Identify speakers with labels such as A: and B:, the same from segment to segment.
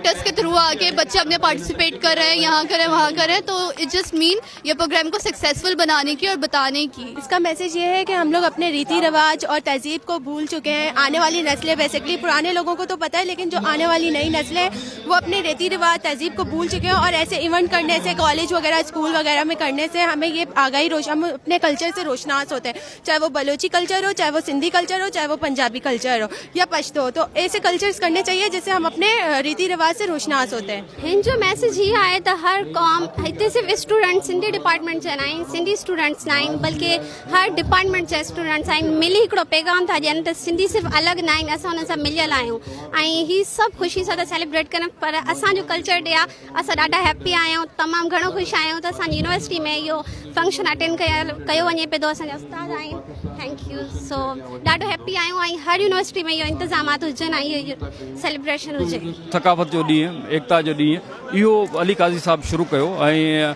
A: Actors के through आके बच्चे अपने पार्टिसिपेट कर रहे हैं, यहाँ करें वहाँ करें, तो इट जस्ट मीन ये प्रोग्राम को सक्सेसफुल बनाने की और बताने की।
B: इसका मैसेज ये है कि हम लोग अपने रीति रिवाज और तहजीब को भूल चुके हैं। आने वाली नस्लें, बेसिकली पुराने लोगों को तो पता है, लेकिन जो आने वाली नई नस्लें हैं वो अपने रीति रिवाज तहजीब को भूल चुके हैं। और ऐसे इवेंट करने से, कॉलेज वगैरह स्कूल वगैरह में करने से हमें ये आगाही हम अपने कल्चर से रोशनास होते हैं, चाहे वो बलोची कल्चर हो, चाहे वो सिंधी कल्चर हो, चाहे वो पंजाबी कल्चर हो या पश्तो हो। तो ऐसे कल्चर्स करने चाहिए जिससे हम अपने रीति रिवाज से रोशनास होते हैं।
C: हिन जो मैसेज ही आहे त हर क़ौम हिते सिर्फ़ु स्टूडेंट सिंधी डिपार्टमेंट जा आहिनि, सिंधी स्टूडेंट्स न आहिनि, बल्कि हर डिपार्टमेंट जा स्टूडेंट्स आहिनि, मिली हिकिड़ो पैगाम था ॾियनि त सिंधी सिर्फ़ु अलॻि न आहिनि, असां हुन सां मिलियल आहियूं ऐं ही सभु ख़ुशी सां था सेलिब्रेट कनि। पर असांजो कल्चर डे आहे, असां ॾाढा हैप्पी आहियूं, तमामु घणो ख़ुशि आहियूं त असांजी यूनिवर्सिटी में इहो फंक्शन अटेंड कयो वञे पियो थो। असांजा उस्ताद आहिनि, थैंक यू। सो ॾाढो हैप्पी आहियूं ऐं हर यूनिवर्सिटी में इहो इंतज़ामात हुजनि ऐं इहो सेलिब्रेशन हुजे।
D: थकावत जो ॾींहुं, एकता जो ॾींहुं, इहो अली काज़ी साहब शुरू कयो ऐं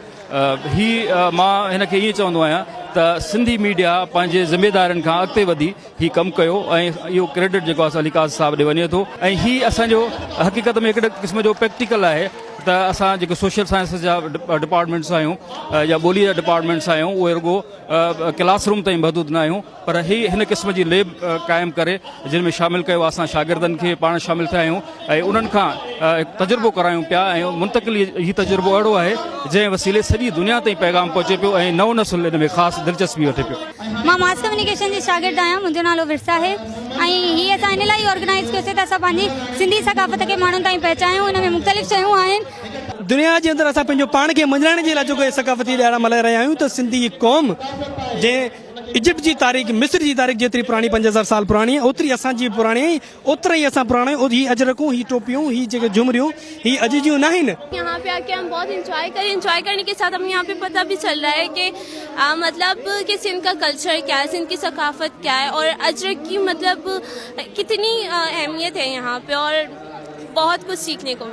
D: मां हिनखे ईअं चवंदो आहियां त सिंधी मीडिया पंहिंजे ज़िम्मेदारनि खां अॻिते वधी हीउ कमु कयो ऐं इहो क्रेडिट जेको आहे अली काज़ी साहब ॾे वञे थो। ऐं हीउ असांजो हक़ीक़त में हिकिड़े क़िस्म जो प्रैक्टिकल आहे त असां जेके सोशल साइंसिस जा डिपार्टमेंट्स आहियूं या ॿोलीअ जा डिपार्टमेंट्स आहियूं, उहे रुगो क्लासरूम ताईं महदूद न आहियूं, पर हीउ हिन क़िस्म जी लेब क़ाइमु करे जिन में शामिलु कयो असां शागिर्दनि खे, पाण शामिलु थिया आहियूं ऐं उन्हनि खां तजुर्बो करायूं पिया ऐं मुंतक़िली हीउ तजुर्बो अहिड़ो आहे जंहिं वसीले सॼी दुनिया ताईं पैगाम पहुचे पियो ऐं नओं नसुल इन में ख़ासि दिलचस्पी वठे पियो।
E: मां मास कम्युनिकेशन जी शागिर्द आहियां, मुंहिंजो नालो विरसा आहे ऐं हीअ असां इन लाइ ऑर्गेनाइज़ कयोसीं त असां पंहिंजी सिंधी सक़ाफ़त खे माण्हुनि ताईं पहुचायूं। हिन में मुख़्तलिफ़ शयूं आहिनि।
F: दुनिया जे अंदरि असां पंहिंजो पाण खे मञाइण जे लाइ जेको सक़ाफ़ती ॾियारा मल्हाए रहिया आहियूं त सिंधी क़ौम जंहिं इजिप्ट जी तारीख़, मिस्र जी तारीख़ जेतिरी पुराणी 5000 साल पुराणी आहे, ओतिरी असांजी पुराणी आहे, ओतिरा ई असां पुराणा आहियूं। हीअ अजरकूं, हीअ टोपियूं, हीअ जेके झुमरियूं, हीअ अॼु जूं न आहिनि।
B: यहाँ पे आके हम बहुत इंजॉय करने के साथ हमें यहाँ पे पता भी चल रहा है कि मतलब कि सिंध का कल्चर क्या है, सिंध की सकाफत क्या है और अजरक की मतलब कितनी अहमियत है यहाँ पे, और बहुत कुछ सीखने को मिला।